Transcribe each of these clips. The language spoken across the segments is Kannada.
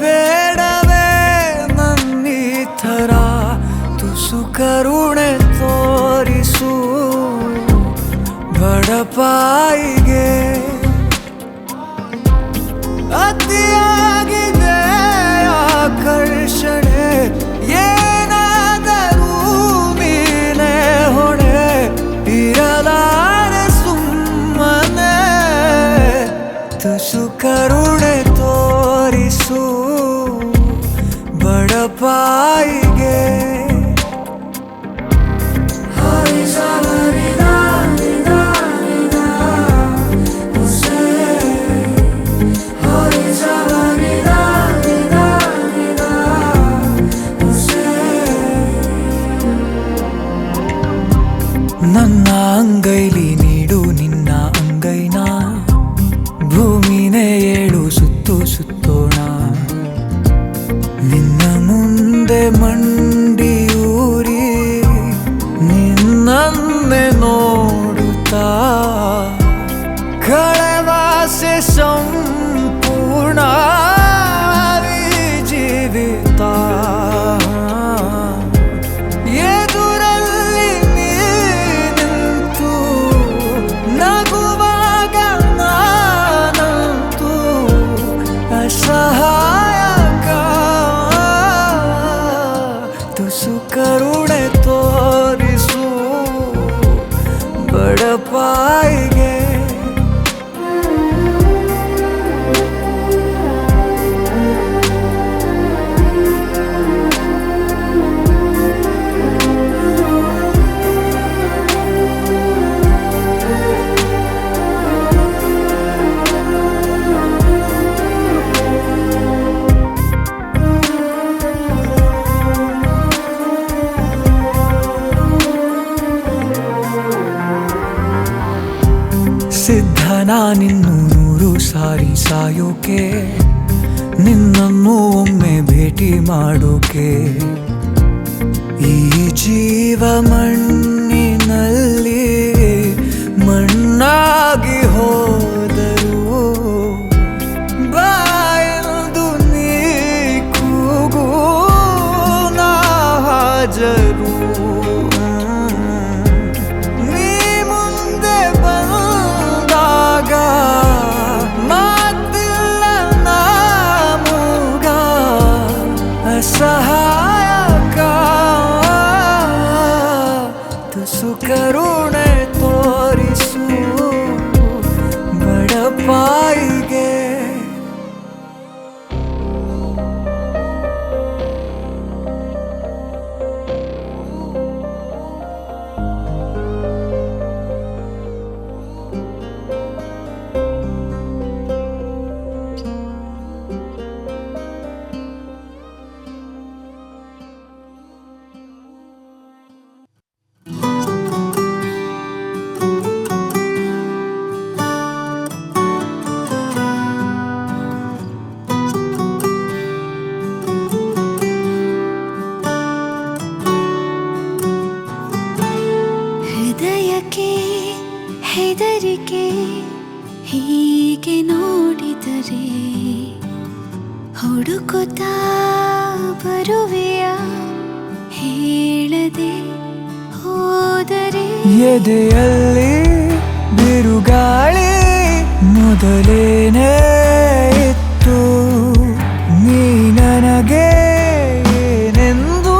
ಬೇಡವೇ ನನ್ನೀ ಥರ ತುಸು ಕರುಣೆ ತೋರಿಸು ಬಡಪಾಯಿಗೆ ಅತಿಯಾಗಿದೆ ಆಕರ್ಷಣೆ ಏನಾದರೂ ನೀನೇ ಹೊಣೆ ಇರಲಾರೆ ಸುಮ್ಮನೆ ತುಸು ಕರುಣೆ ತೋರಿಸು ಬಡಪಾಯಿಗೆ ನನ್ನ ಅಂಗೈಲಿ ನೀಡು ನಿನ್ನ ಅಂಗೈನ ಭೂಮಿನೇ ಏಳು ಸುತ್ತು ಸುತ್ತೋಣ ನಿನ್ನ ಮುಂದೆ ಮಂಡಿಯೂರಿ ನಿನ್ನನ್ನೇ ನೋಡುತ್ತಾ ಕಳೆವಾಸೆ ಸಂಪೂರ್ಣ ಜೀವಿತ ಎದುರಲ್ಲಿ ನಿಂತು ನಗುವಾಗ ನಾನಂತೂ ಅಸಹಾಯಕ ತುಸು ಕರುಣೆ ತೋರಿಸು ಬಡಪಾಯಿಗೆ ಸಿದ್ಧನ ನಿನ್ನು 100 ಸಾರಿ ಸಾಯೋಕೆ ನಿನ್ನನ್ನು ಒಮ್ಮೆ ಭೇಟಿ ಮಾಡೋಕೆ ಈ ಜೀವ ಮಣ್ಣಿನಲ್ಲಿ ಮಣ್ಣಾಗಿ ಹೋದರು ಬಾಯಲ್ದು ನೀ ಕೂಗು ನಾ ಹಾಜರು ಸಹಾಯಕ ತುಸು ಕರುಣೆ ತೋರಿಸು ಬಡಪಾಯಿಗೆ ಹೆದರಿಕೆ ಹೀಗೆ ನೋಡಿದರೆ ಹುಡುಕುತ್ತಾ ಬರುವೆಯ ಹೇಳದೆ ಹೋದರೆ ಎದೆಯಲ್ಲಿ ಬಿರುಗಾಳಿ ಮೊದಲೇನೇ ಇತ್ತು ನೀ ನನಗೆ ಏನೆಂದು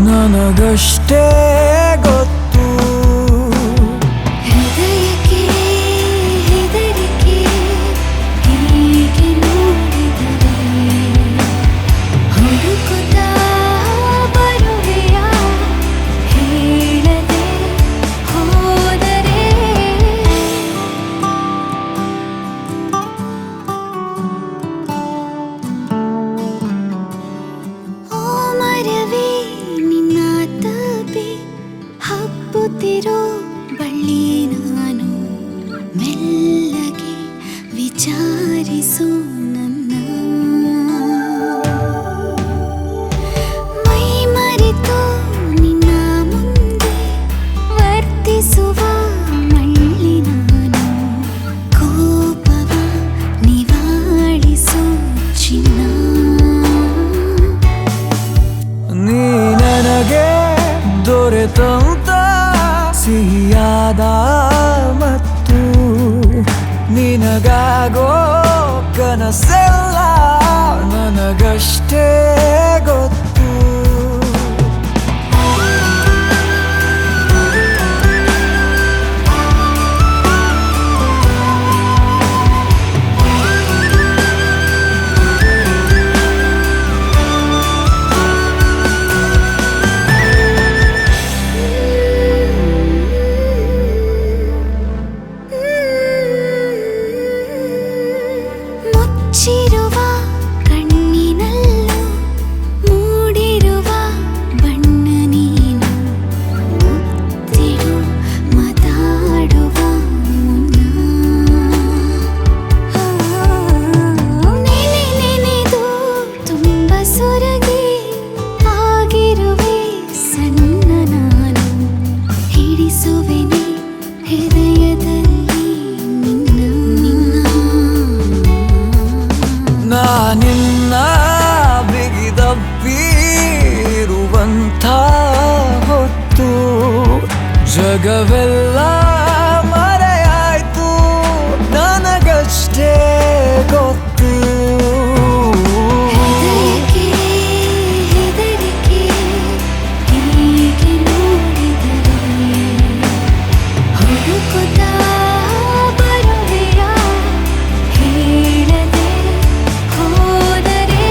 ನನಗಷ್ಟೇ ಗೊತ್ತು ಬಳ್ಳಿ ನಾನು ಮೆಲ್ಲಗೆ ವಿಚಾರಿಸು ನನ್ನ ಮೈ ಮರೆತು ನಿನ್ನ ಮುಂದೆ ವರ್ತಿಸುವ ಮಳ್ಳಿ ನಾನು ಕೋಪವ ನಿವಾಳಿಸು ಚಿನ್ನ ಆಗೋ ಕನಸೆಲ್ಲ ನನಗಷ್ಟೇ ಗೊತ್ತು. ಮುಚ್ಚಿರುವ ಕಣ್ಣಿನಲ್ಲೂ ಮೂಡಿರುವ ಬಣ್ಣ ನೀನು, ಮುತ್ತಿಡು ಮಾತಾಡುವ ಮುನ್ನ ನೆನೆದು ತುಂಬ ಸೊರಗಿ ಆಗಿರುವೆ ಸಣ್ಣ ನಾನು, ಹಿಡಿಸುವೆನೆ ಹೃದಯದಲ್ಲಿ ನಿನ್ನ. ನಾನಿನ್ನ ಬಿಗಿದಪ್ಪಿರುವಂಥ ಹೊತ್ತು ಜಗವೆಲ್ಲ ಮರೆಯಾಯ್ತು ನನಗಷ್ಟೇ ಗೊತ್ತು. ಹೆದರಿಕೆ ಹೆದರಿಕೆ ಹೀಗೆ ನೋಡಿದರೆ ಹುಡುಕುತ್ತಾ ಬರುವೆಯ ಹೇಳದೆ ಹೋದರೆ.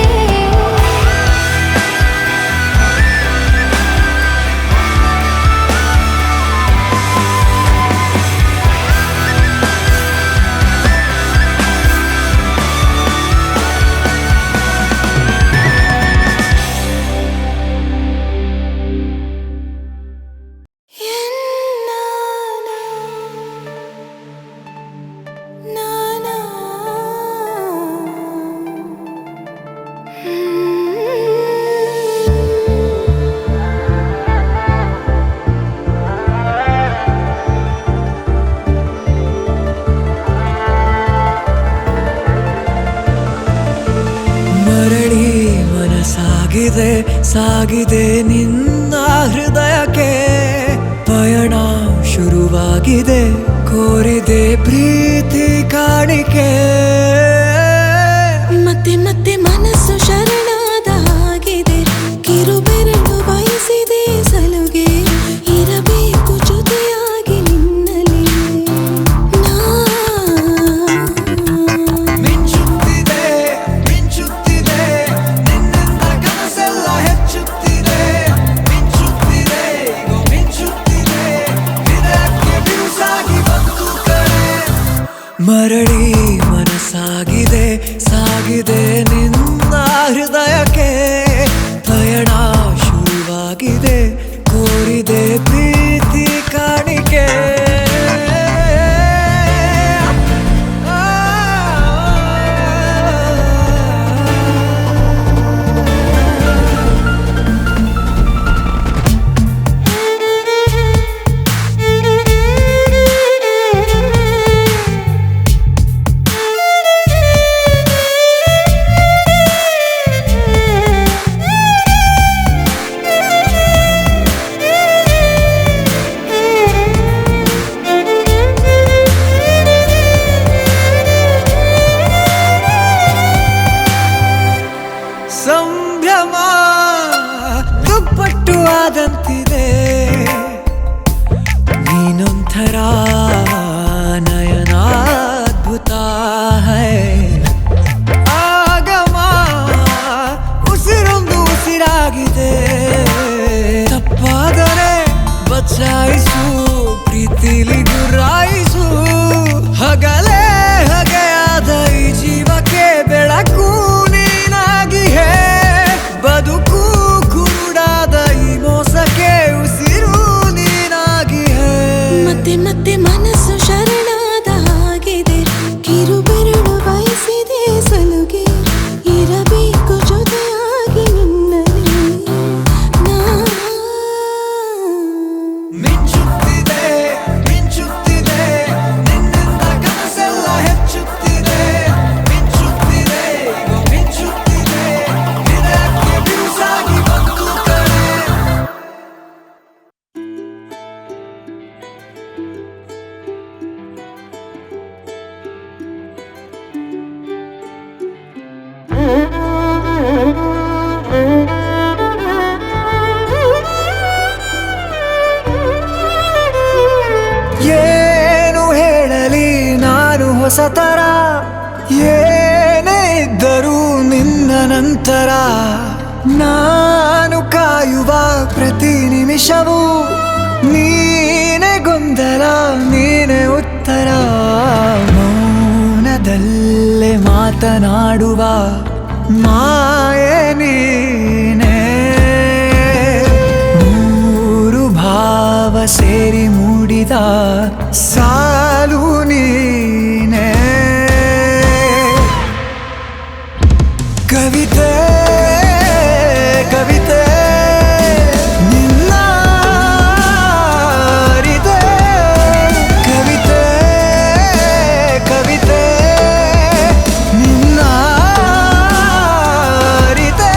ಮರಳಿ ಮನಸಾಗಿದೆ ಸಾಗಿದೆ ನಿನ್ನ ಹೃದಯಕ್ಕೆ, ಪಯಣ ಶುರುವಾಗಿದೆ ಕೋರಿದೆ ಪ್ರೀತಿ ಕಾಣಿಕೆ. ಮತ್ತೆ ಮತ್ತೆ ಮನಸ್ಸು ಶರಣಾದ ಹಾಗಿದೆ, ಕಿರುಬೆರಳು ಬಯಸಿದೆ ಸಲುಗೆ, ಇರಬೇಕು ಜೊತೆಯಾಗಿ ನಿನ್ನಲ್ಲಿ ನಾ. ಮಿಂಚುತ್ತಿದೆ ಮಿಂಚುತ್ತಿದೆ ನಿನ್ನಿಂದ ಕನಸೆಲ್ಲ ಹೆಚ್ಚುತ್ತಿದೆ, ಮಿಂಚುತ್ತಿದೆ ಈಗ ಮಿಂಚುತ್ತಿದೆ ಹೃದಯಕ್ಕೆ ಬಿರುಸಾಗಿ ಬಂತು ಕರೆ. ಮರಳಿ ಮನಸ್ಸಾಗಿದೆ ಸಾಗಿದೆ ನಿನ್ನ ಹೃದಯಕ್ಕೆ, ಪಯಣ ಶುರುವಾಗಿದೆ ಕೋರಿದೆ ಪ್ರೀತಿ ಕಾಣಿಕೆ. ಸಂಭ್ರಮ ದುಪ್ಪಟ್ಟು ಆದಂತಿದೆ ನೀನೊಂಥರ ನಯನಾದ್ಭುತ ಹೈ. ಆಗಮ ಉಸಿರೊಂದು ಉಸಿರಾಗಿದೆ, ತಪ್ಪಾದರೆ ಬಚಾಯಿಸು ಪ್ರೀತಿಲಿ ಗುರಾಯಿಸು. ಹಗಲೇ ಹಗೆಯಾದ ಈ ಜೀವಕ್ಕೆ ಬೆಳಕು ನೀನಾಗಿ ಹೇ, ಬದುಕು ಕುರುಡಾದ ಈ ಮೋಸಕ್ಕೆ ಉಸಿರು ನೀನಾಗಿ ಹೇ. ಮತ್ತೆ ಮತ್ತೆ ಮನಸ್ಸು ಶರಣಾದ ಹಾಗಿದೆ, ಕಿರುಬೆರಳು ಬಯಸಿದೆ ಸಲುಗೆ, ಇರಬೇಕು ಜೊತೆಯಾಗಿ ನಿನ್ನಲ್ಲಿ ನಾ. ಮಿಂಚುತ್ತಿದೆ ಮಿಂಚು ಹೊಸತರ ಏನೇ ಇದ್ದರೂ ನಿನ್ನ ನಂತರ ನಾನು ಕಾಯುವ ಪ್ರತಿ ನಿಮಿಷವೂ ನೀನೇ ಗೊಂದಲ ನೀನೇ ಉತ್ತರ ಮೌನದಲ್ಲೇ ಮಾತನಾಡುವ ಮಾಯೆ ನೀನೇ ಮೂರು ಭಾವ ಸೇರಿ ಮೂಡಿದ ಸಾಲು ನೀನೇ ಕವಿತೆ ಕವಿತೆ ನಿನ್ನ ಅರಿತೆ ಕವಿತೆ ಕವಿತೆ ನಿನ್ನ ಅರಿತೆ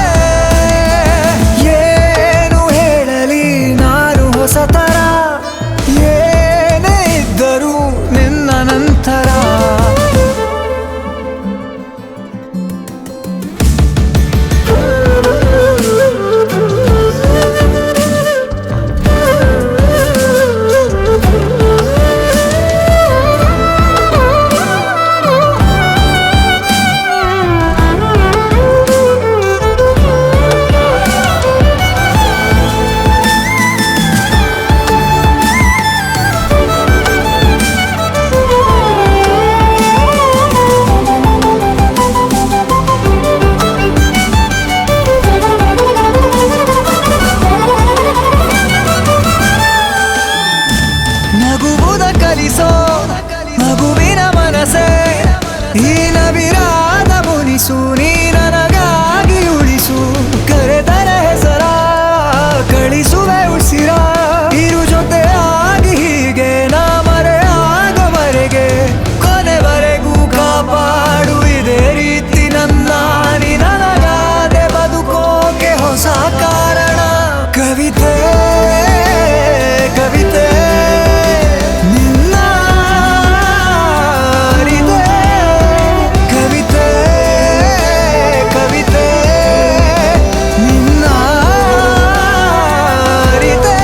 ಏನು ಹೇಳಲಿ ನಾನು ಹೊಸತರ ಏನೇ ಇದ್ದರೂ ನಿನ್ನ ನಂತರ ನಗುವುದ ಕಲಿಸೋ ಮಗುವಿನ ಮನಸೆ ಈ ನವಿರಾದ ಮುನಿಸು ನೀ ನನಗಾಗಿ ಉಳಿಸು ಕರೆದರ ಹೆಸರ ಕಳಿಸುವೆ ಉಸಿರ ಇರು ಜೊತೆಯಾಗಿ ಹೀಗೆ ನಾ ಮರೆಯಾಗವರೆಗೆ ಕೊನೆವರೆಗೂ ಕಾಪಾಡು ಇದೇ ರೀತಿ ನನ್ನ ನೀ ನನಗಾದೆ ಬದುಕೋಕೆ ಹೊಸ ಕಾರಣ ಕವಿತೆ ಕವಿತೆ ನಿನ್ನ ಅರಿತೆ ಕವಿತೆ ಕವಿತೆ ನಿನ್ನ ಅರಿತೆ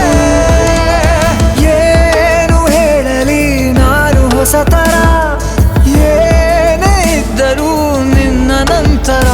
ಏನು ಹೇಳಲಿ ನಾನು ಹೊಸತರ ಏನೇ ಇದ್ದರೂ ನಿನ್ನ ನಂತರ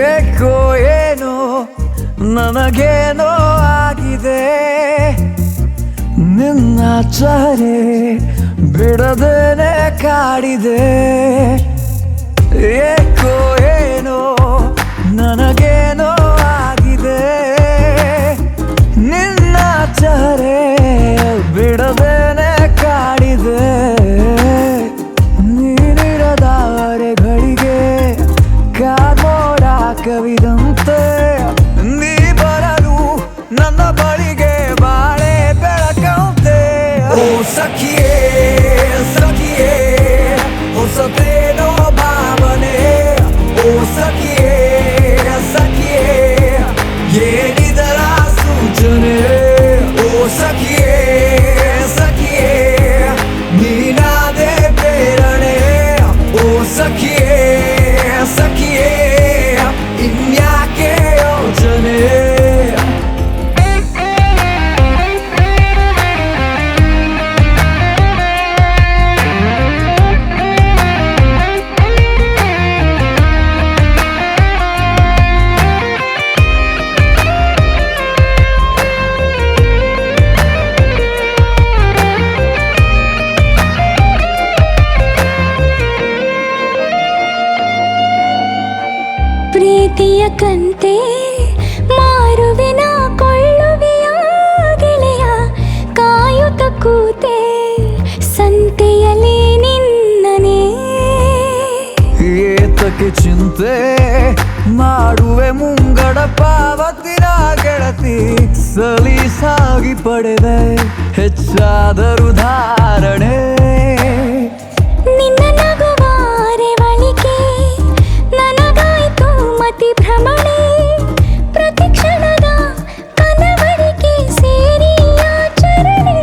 ಏಕೋ ಏನೋ ನನಗೇನೋ ಆಗಿದೆ ನಿನ್ನ ಚಹರೆ ಬಿಡದೇನೆ ಕಾಡಿದೆ ಏಕೋ ಏನೋ ನನಗೇನೋ ಆಗಿದೆ ನಿನ್ನ ಚಹರೆ ಬಿಡದೇನೆ ಕಾಡಿದೆ ನೀನಿರದ ಅರೆಗಳಿಗೆ ಕಾಮೋಡ ಕವಿದಂತೆ ನೀ ಬರಲು ನನ್ನ ಬಳಿಗೆ ಬಾಳೆ ಬೆಳಕಂತೆ ಓ ಸಖಿಯೇ ಸಖಿಯೇ ಹೊಸತೇನೋ ಭಾವನೆ ಓ ಸಖಿಯೇ ಸಖಿಯೇ ಏನಿದರ ಸೂಚನೆ ಓ ಸಖಿಯೇ ಸಖಿಯೇ ಕಂತೆ ಮಾರುವೆನ ಕೊಳ್ಳುವೆಯ ಗೆಳೆಯ ಕಾಯುತ್ತ ಕೂತೆ ಸಂತೆಯಲ್ಲಿ ನಿನ್ನನೆ ಏತಕ್ಕೆ ಚಿಂತೆ ಮಾಡುವೆ ಮುಂಗಡ ಪಾವತಿನ ಗೆಳತಿ ಸಲೀಸಾಗಿ ಪಡೆದೆ ಹೆಚ್ಚಾದರೂ ಧಾರಣೆ ನಿನ್ನ ನಗುವಾರೆ ಬಳಿಕೆ ನನಗಾಯ್ತು ಮತಿ ಭ್ರಮಣೆ ಪ್ರತಿ ಕ್ಷಣದ ಕನವರಿಕೆ ಸೇರಿ ಆಚರಣೆ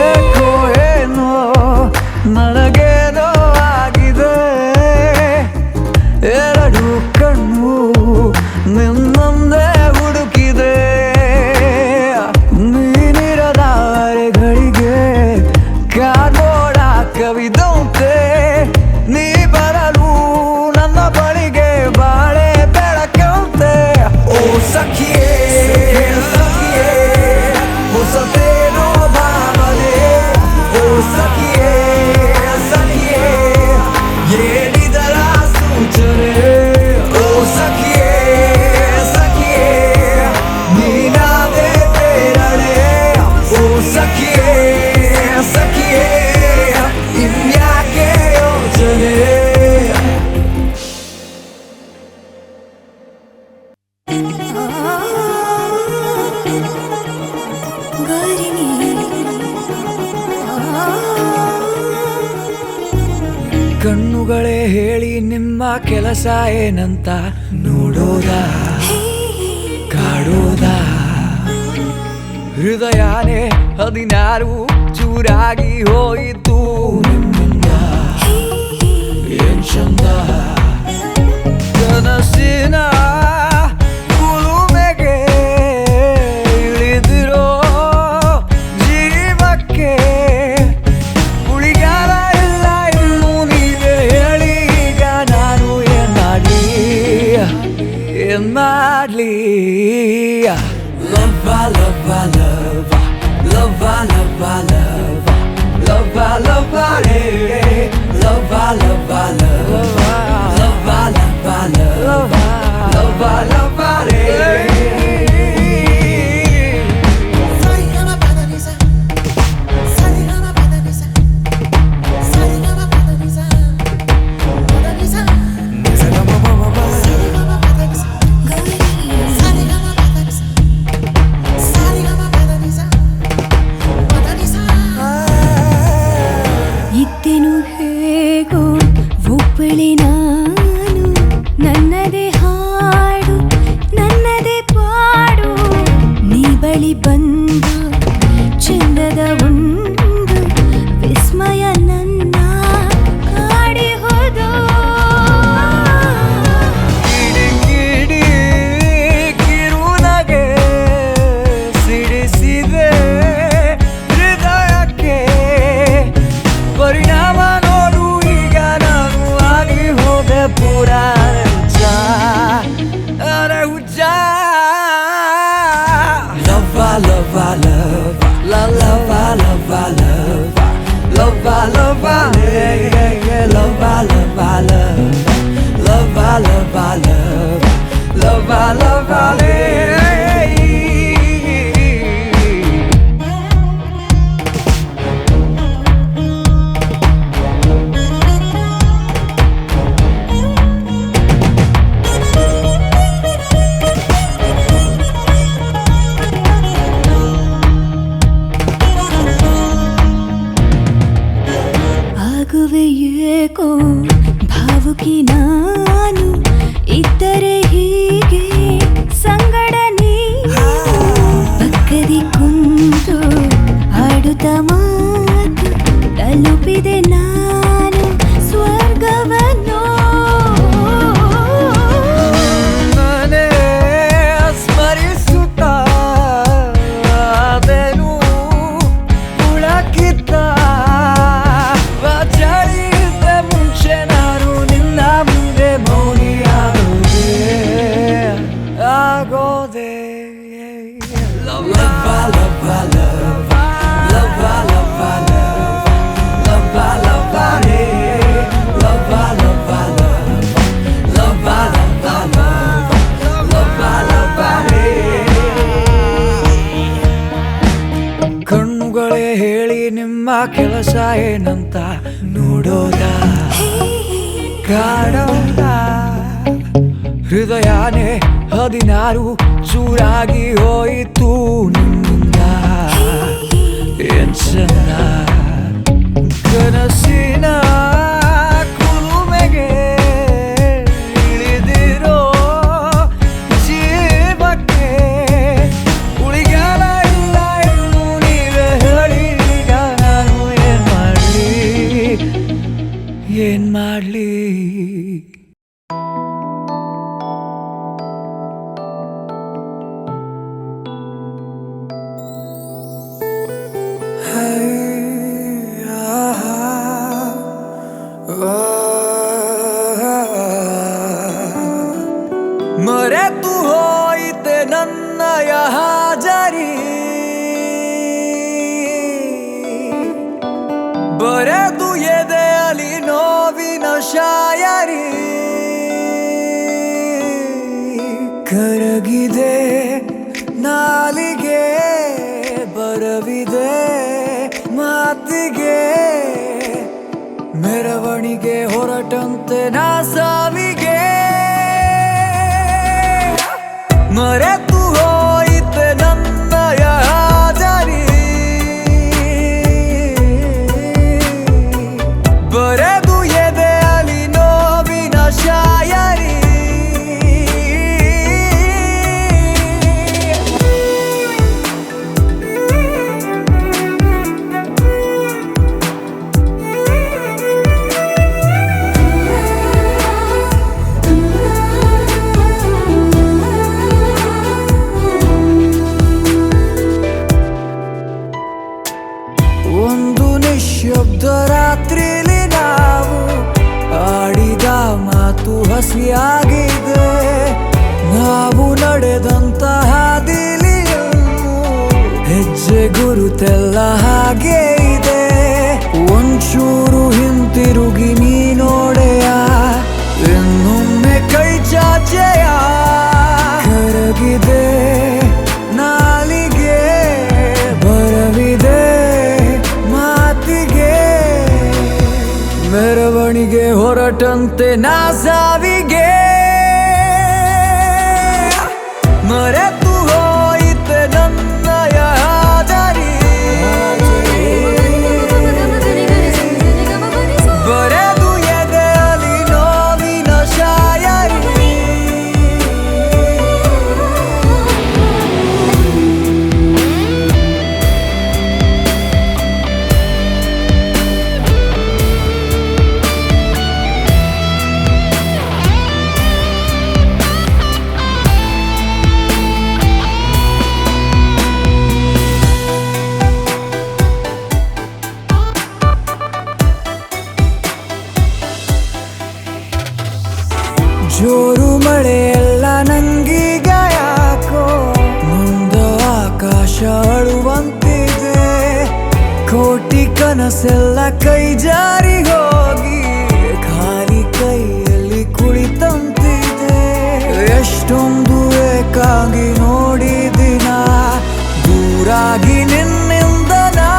ಏಕೋ ಏನೋ ನನಗೇನೋ ಆಗಿದೆ ಎರಡು ಕಣ್ಣು ನಿನ್ನೊಂದೇ ಹುಡುಕಿದೆ ನೀನಿರದ ಅರೆಗಳಿಗೆ ಕಾಗೋಡ ಕವಿದಂತೆ ನೀ ಬರಲು ನನ್ನ ಬಳಿಗೆ ಬಾಳೆ ಬೆಳಕಂತೆ ಓ ಸಖಿಯೇ ಸಖಿಯೇ ಹೊಸತೇನೋ ಭಾವನೆ ಓ ಸಖಿಯೇ ಸಖಿಯೇ ಏನಿದರ ಸೂಚನೆ ಓ ಸಖಿಯೇ ಸಖಿಯೇ ನೀನಾದೆ ಬೇರಳೆ ಓ ಸಖಿಯೇ ಸಖಿಯೇ ಇನ್ಯಾಕೆ ಯೋಚನೆ ಕಣ್ಣುಗಳೇ ಹೇಳಿ ನಿಮ್ಮ ಕೆಲಸ ಏನಂತ ನೋಡೋದ ಕಾಡೋದ ಹೃದಯನೇ 16 ಚೂರಾಗಿ ಹೋಯಿತು ನಿಮ್ಮಿಂದ ಏನ್ ಚಂದ ಕನಸಿನ ಕುಲುಮೆಗೆ ಇಳಿದಿರೋ ಜೀವಕ್ಕೆ ಉಳಿಗಾಲ ಇಲ್ಲ ಇನ್ನು ನೀವೇ ಹೇಳಿ ಈಗ ನಾನು ಏನ್ ಮಾಡ್ಲಿ ಲವ್ವ ಲವ್ವ ಲವ್ವ ಲವ್ವ ಲವ್ವ ಲವ್ವ ಲವ್ವ ಲವ್ವ ರೇ ಲವ್ವ ಲವ್ವ ಲವ್ವ ಲವ್ವ ಲವ್ವ ಲವ್ವ ಲವ್ವ ಲವ್ವ ರೇ ಇದ್ದೆನು ಹೇಗೋ ಒಬ್ಬಳೆ ನಾನು ನನ್ನದೇ ಹಾಡು ನನ್ನದೇ ಪಾಡು ನೀ ಬಳಿ ಬಂದು ಚಂದದ ಒಂದು ವಿಸ್ಮಯ ನನ್ನ ಕಾಡಿ ಹೋದೋ ಕಿಡಿ ಕಿರುನಗೆ ಸಿಡಿಸಿದೆ ಹೃದಯಕ್ಕೆ ಪರಿಣಾಮ ನೋಡು ಈಗ ನಾನು ಆಗಿ ಹೋದೆ ಪೂರ ಹುಚ್ಚ ಅರೆ ಹುಚ್ಚ ಲವ್ವ ಲವ್ವ ಲವ್ವ ಲವ್ವ ಲವ್ವ ಲವ್ವ ಲವ್ವ ಲವ್ವ ಲವ್ವ ಲವ್ವ ಲವ್ವ ಲವ್ವ ಲವ್ವ ಲವ್ವ ಆಗುವೆ ಏಕೋ ಭಾವುಕಿ ನಾನು ಇದ್ದರೆ ಹೀಗೆ ಸಂಗಡ ನೀನು ಪಕ್ಕದಿ ಕುಂತು ಆಡುತ್ತ ಮಾತು ತಲುಪಿದೆ ನಾನು ಸ್ವರ್ಗವನ್ನು ಮನೆ ಸ್ಮರಿಸುತ್ತ ಅದೆನು ಹುಳಕಿತ್ತ ಚಳಿದ ಮುಂಚೆ ನಾನು ನಿನ್ನ ಮುಂದೆ ಮೌನಿಯಾಗುವೆ ಕೆಲಸ ಏನಂತ ನೋಡೋದ ಕಾಡೋದ ಹೃದಯನೇ 16 ಚೂರಾಗಿ ಹೋಯಿತು ನಿನ್ನಿಂದ ಏನ್ ಚೆನ್ನ ಕನಸಿನ ಕುಲುಮೆಗೆ ಇಳಿದಿರೋ ಜೀವಕ್ಕೆ ಉಳಿಗಾಲ ಇಲ್ಲ ಎಂದು ನೀವೇ ಹೇಳಿ ಈಗ ನಾನು ಏನ್ ಮಾಡ್ಲಿ ಮರೆತು ಹೋಯಿತೆ ನನ್ನಯ ಹಾಜರಿ ಬರೆದು ಎದೆಯಲ್ಲಿ ನೋವಿನ ಶಾಯರಿ ಕರಗಿದೆ ನಾಲಿಗೆ ಬರವಿದೆ ಮಾತಿಗೆ ಮೆರವಣಿಗೆ ಹೊರಟಂತೆ ನಾ ಸಾವಿಗೆ ಮರೆತು ಹೋಯಿತೆ ನನ್ನಯ ಹಾಜರಿ ಬರೆದು ಎದೆಯಲ್ಲಿ ನೋವಿನ ಶಾಯರಿ ಒಂದು ನಿಶ್ಶಬ್ದ ರಾತ್ರಿಲಿ ನಾವು ಆಡಿದ ಮಾತು ಹಸಿಯಾಗಿದೆ ನಾವು ನಡೆದಂತ ಹಾದಿಲಿ ಹೆಜ್ಜೆ ಗುರುತೆಲ್ಲ ಹಾಗೆ ಇದೆ ಒಂಚೂರು ಹಿಂತಿರುಗಿ ನೀ ನೋಡೆಯ ಇನ್ನೊಮ್ಮೆ ಕೈ ಚಾಚೆಯ ಕರಗಿದೆ ನಾಲಿಗೆ ಬರವಿದೆ ಮಾತಿಗೆ ಮೆರವಣಿಗೆ ಹೊರಟಂತೆ ನಾ ಸಾವಿಗೆ ಮರೆತು ಹೋಯಿತೆ ನನ್ನಯ ಹಾಜರಿ ಬರೆದು ಎದೆಯಲ್ಲಿ ನೋವಿನ ಶಾಯರಿ ಜೋರು ಮಳೆಯೆಲ್ಲ ನಂಗೀಗ ಯಾಕೋ ಮುಂದ ಆಕಾಶ ಅಳುವಂತಿದೆ ಕೋಟಿ ಕನಸೆಲ್ಲ ಕೈ ಜಾರಿ ಹೋಗಿ ಖಾಲಿ ಕೈಯಲ್ಲಿ ಕುಳಿತಂತಿದೆ ಎಷ್ಟೊಂದು ಏಕಾಗಿ ನೋಡಿದಿನ ದೂರಾಗಿ ನಿನ್ನಿಂದ ನಾ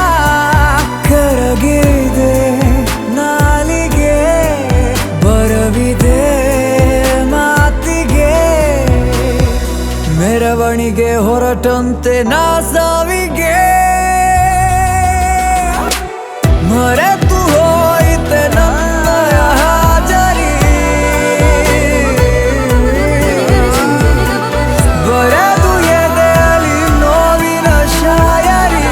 ಕರಗಿದೆ ನಾಲಿಗೆ ಬರವಿದೆ ಮೆರವಣಿಗೆ ಹೊರಟಂತೆ ನಾ ಸಾವಿಗೆ ಮರೆತು ಹೋಯಿತೆ ನನ್ನಯ ಹಾಜರಿ ಬರೆದು ಎದೆಯಲ್ಲಿ ನೋವಿನ ಶಾಯರಿ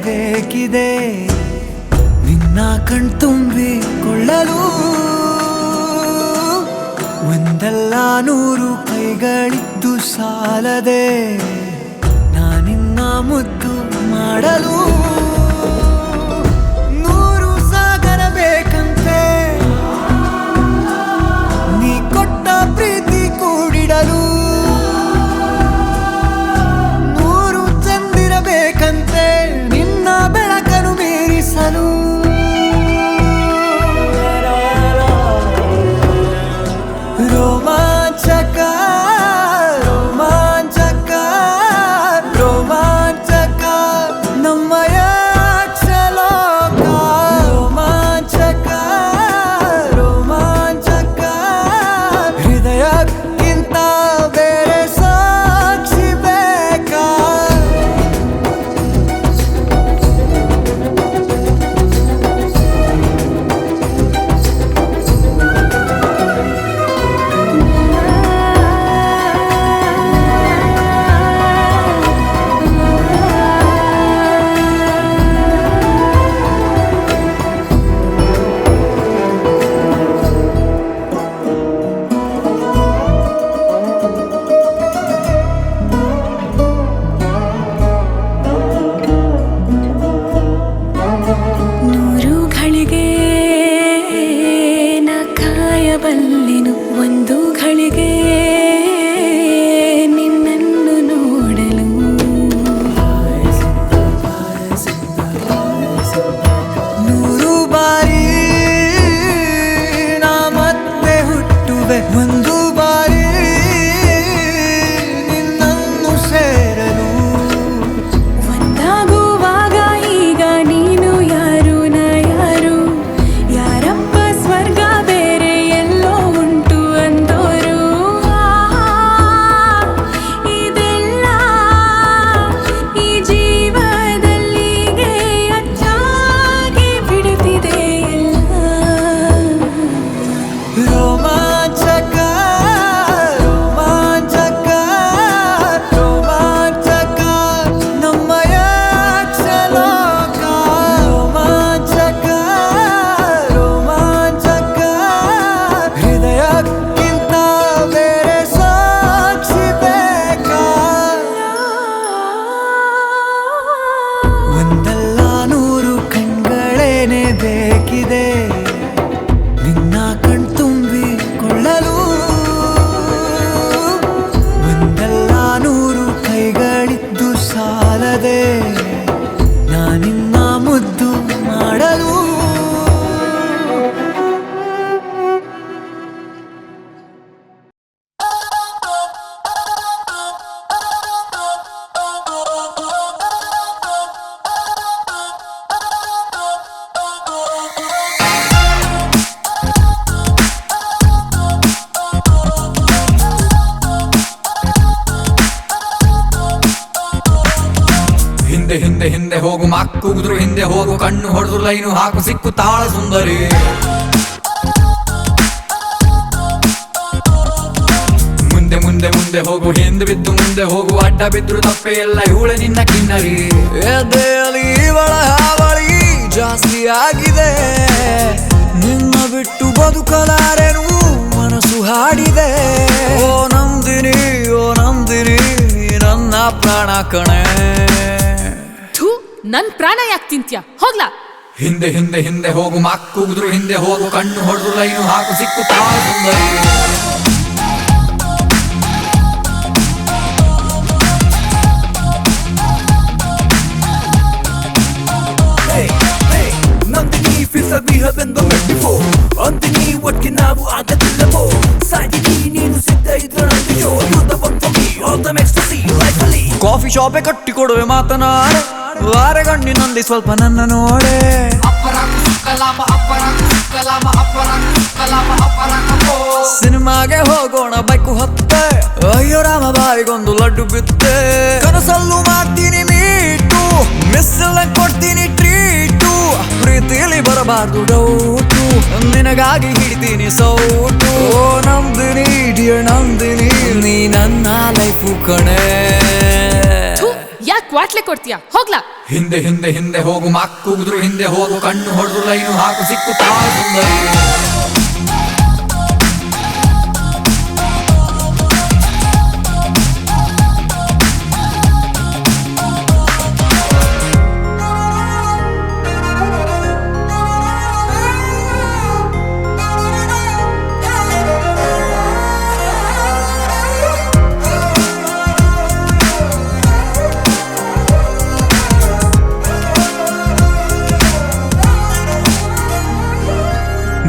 ಬೇಕಿದೆ ನಿನ್ನ ಕಣ್ತುಂಬಿಕೊಳ್ಳಲು ಒಂದಲ್ಲ 100 ಕೈಗಳಿದ್ದು ಸಾಲದೆ ನಾನಿನ್ನ ಮುದ್ದು ಮಾಡಲು ಬೇಕಿದೆ ನಿನ್ನ ಕಣ್ತುಂಬಿಕೊಳ್ಳಲು ಒಂದಲ್ಲ ನೂರು ಕೈಗಳಿದ್ದು ಸಾಲದೆ ನಾನಿನ್ನ ಮುದ್ದು ಮಾಡಲು ಹಿಂದೆ ಹಿಂದೆ ಹಿಂದೆ ಹೋಗು ಮಕ್ಕುಗುದ್ರು ಹಿಂದೆ ಹೋಗು ಕಣ್ಣು ಹೊಡೆದು ಲೈನು ಹಾಕು ಸಿಕ್ಕು ತಾಳ ಸುಂದರಿ ಮುಂದೆ ಮುಂದೆ ಮುಂದೆ ಹೋಗು ಹಿಂದೆ ಬಿದ್ದು ಮುಂದೆ ಹೋಗು ಅಡ್ಡ ಬಿದ್ರು ತಪ್ಪೆ ಎಲ್ಲ ಇವಳೆ ನಿನ್ನ ಕಿನ್ನರಿ ಎದೆಯಲ್ಲಿ ಇವಳ ಹಾವಳಿ ಜಾಸ್ತಿ ಆಗಿದೆ ನಿನ್ನ ಬಿಟ್ಟು ಬದುಕಲಾರೆನು ಮನಸ್ಸು ಹಾಡಿದೆ ಓ ನಂದಿನಿ ನನ್ನ ಪ್ರಾಣ ಕಣೆ ನನ್ ಪ್ರಾಣ ಯಾಕೆ ತಿಂತ್ಯ ಹೋಗ್ಲಾ ಹಿಂದೆ ಹಿಂದೆ ಹಿಂದೆ ಹೋಗು ಮಕ್ಕುಗುದ್ರು ಹಿಂದೆ ಹೋಗು ಕಣ್ಣು ಹೊಡೆದು ಲೈನು ಹಾಕು ಸಿಕ್ಕು ತಾಳ ಸುಂದರಿ Nandini feels like we have been met before ಅಂದಿನಿ ಒಟ್ಟಿಗೆ ನಾವು ಆಗದಿಲ್ಲವೋ ಸಾಯಿನಿ ನೀನು ಸಿದ್ಧ ಇದ್ರೆ ನಂದಿಯೋ you're the one for me all the ecstasy rightfully coffee ಶಾಪೆ ಕಟ್ಟಿ ಕೊಡುವೆ ಮಾತನಾಡೆ ವಾರಗಣ್ಣಿನಲ್ಲಿ ಸ್ವಲ್ಪ ನನ್ನ ನೋಡೆ ಸಿನಿಮಾಗೆ ಹೋಗೋಣ ಬೈಕು ಹತ್ತೆ ಅಯ್ಯೋ ರಾಮ ಬಾಯಿಗೊಂದು ಲಡ್ಡು ಬಿತ್ತೆ ಕನಸಲ್ಲೂ ಮಾಡ್ತೀನಿ ಮೀಟು ಮಿಸ್ಸಲ್ಲ ಕೊಡ್ತೀನಿ ಟ್ರೀಟು ಪ್ರೀತಿಲಿ ಬರಬಾರ್ದು ಡೌಟು ನಿನಗಾಗಿ ಹಿಡಿತೀನಿ ಸೌಟು ಓ ನಂದಿನಿ ಡಿಯರ್ ನಂದಿನಿ ನೀ ನನ್ನ ಲೈಫು ಕಣೆ ಯಾಕೆ ವಾಟ್ಲೆ ಕೊಡ್ತೀಯ ಹೋಗ್ಲಾ ಹಿಂದೆ ಹಿಂದೆ ಹಿಂದೆ ಹೋಗು ಮಕ್ಕುಗುದ್ರು ಹಿಂದೆ ಹೋಗು ಕಣ್ಣು ಹೊಡೆದು ಲೈನು ಹಾಕು ಸಿಕ್ಕು ತಾಳ ಸುಂದರಿ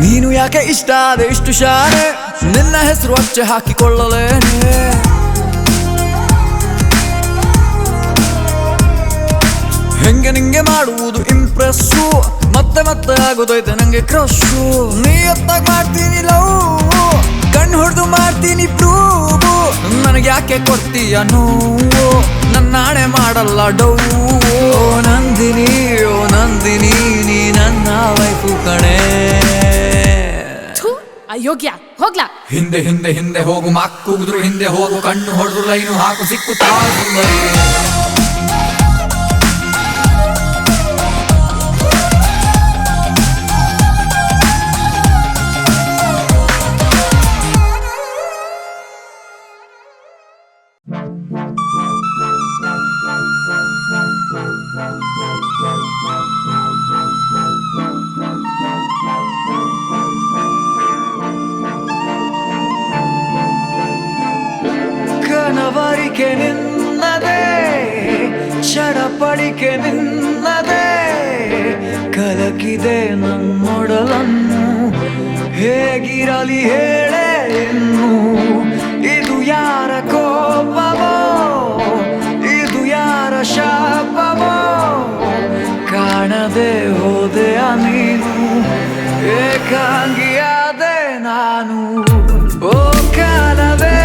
ನೀನು ಯಾಕೆ ಇಷ್ಟ ಆದೆ ಇಷ್ಟು ಶಾನೆ ನಿನ್ನ ಹೆಸರು ಅಚ್ಚೆ ಹಾಕಿಕೊಳ್ಳಲೇನೆ ಹೆಂಗೆ ನಿಂಗೆ ಮಾಡುವುದು ಇಂಪ್ರೆಸ್ಸು ಮತ್ತೆ ಮತ್ತೆ ಆಗೋದೈತೆ ನಂಗೆ ಕ್ರಶು ನೀ ಎತ್ತಾಗ ಮಾಡ್ತೀನಿ ಲವ್ ಕಣ್ಣು ಹೊಡೆದು ಮಾಡ್ತೀನಿ ಪ್ರೂವು ನನಗೆ ಯಾಕೆ ಕೊಡ್ತೀಯ ನೋವು ನನ್ನ ನಾಳೆ ಮಾಡಲ್ಲ ಡೌ ನಂದಿನಿ ಓ ನಂದಿನಿ ನೀ ನನ್ನ ವೈಫು ಕಣೆ ಅಯೋಗ್ಯ ಹೋಗ್ಲಾ ಹಿಂದೆ ಹಿಂದೆ ಹಿಂದೆ ಹೋಗು ಮಕ್ಕುಗುದ್ರು ಹಿಂದೆ ಹೋಗು ಕಣ್ಣು ಹೊಡೆದು ಲೈನು ಹಾಕು ಸಿಕ್ಕು ತಾಳ ಸುಂದರಿ ಕನವರಿಕೆ ನಿನ್ನದೇ ಚಡಪಡಿಕೆ ನಿನ್ನದೇ ಕಲಕಿದೆ ನನ್ನೊಡಲನ್ನು ಹೇಗಿರಲಿ ಹೇಳೆ ಇನ್ನು ಇದು ಯಾರ ಕೋಪವೋ ಇದು ಯಾರ ಶಾಪವೋ ಕಾಣದೆ ಹೋದೆಯ ನೀನು ಏಕಾಂಗಿಯಾದೆ ನಾನು ಓ ಕಾಲವೇ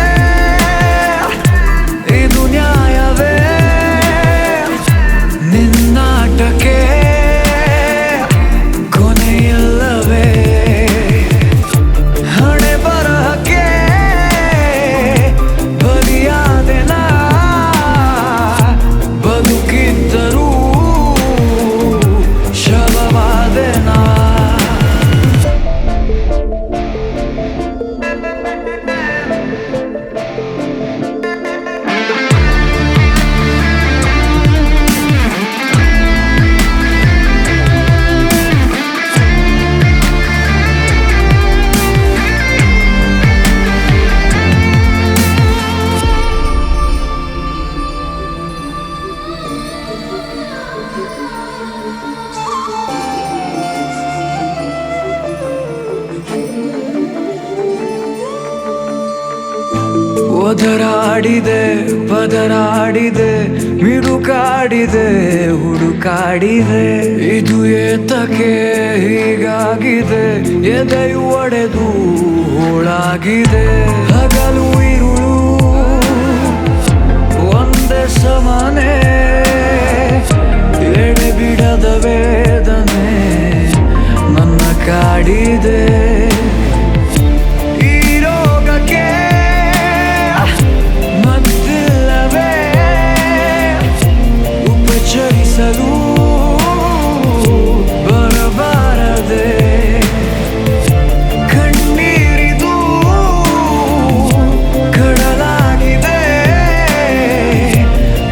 ಇದು ನ್ಯಾಯವೇ ನಿನ್ನಾಟಕ್ಕೆ ಕೊನೆಯಲ್ಲವೇ ಹಣೆ ಬರಹಕ್ಕೆ ಬಲಿಯಾದೆ ನಾ ಬದುಕಿದ್ದರೂ ಶವವಾದೆ ನಾ ಒದರಾಡಿದೆ ಬದರಾಡಿದೆ ಮಿಡುಕಾಡಿದೆ ಹುಡುಕಾಡಿದೆ ಇದು ಏತಕ್ಕೆ ಹೀಗಾಗಿದೆ ಎದೆಯು ಒಡೆದು ಹೋಳಾಗಿದೆ ಹಗಲು ಇರುಳು ಒಂದೇ ಸಮಾನೆ ಎಡೆ ಬಿಡದ ವೇದನೆ ನನ್ನ ಕಾಡಿದೆ ಈ ರೋಗಕ್ಕೆ ಮದ್ದಿಲ್ಲವೇ ಉಪಚರಿಸಲು ಬರಬಾರದೆ ಕಣ್ಣೀರಿದು ಕಡಲಾಗಿದೆ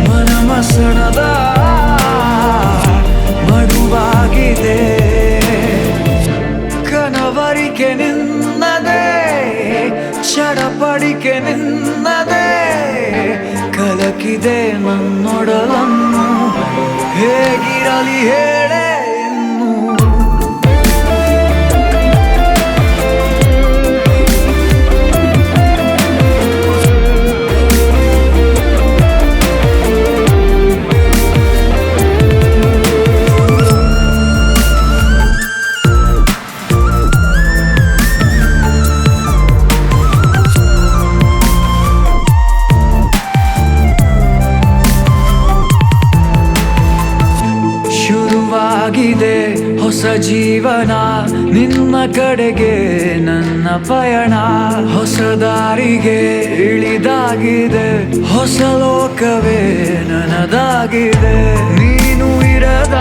ಮನಮಸಣದ ಮಡುವಾಗಿದೆ ಕನವರಿಕೆ ನಿನ್ನದೇ ಚಡಪಡಿಕೆ ನಿನ್ನದೇ ಕಲಕಿದೆ ನನ್ನೊಡಲನ್ನು ಹೇಗಿರಲಿ ಹೇಳೆ ಇನ್ನು ಶುರುವಾಗಿದೆ ಹೊಸ ಜೀವನ ನಿನ್ನ ಕಡೆಗೆ ನನ್ನ ಪಯಣ ಹೊಸ ದಾರಿಗೆ ಇಳಿದಾಗಿದೆ ಹೊಸ ಲೋಕವೇ ನನದಾಗಿದೆ ನೀನು ಇರದ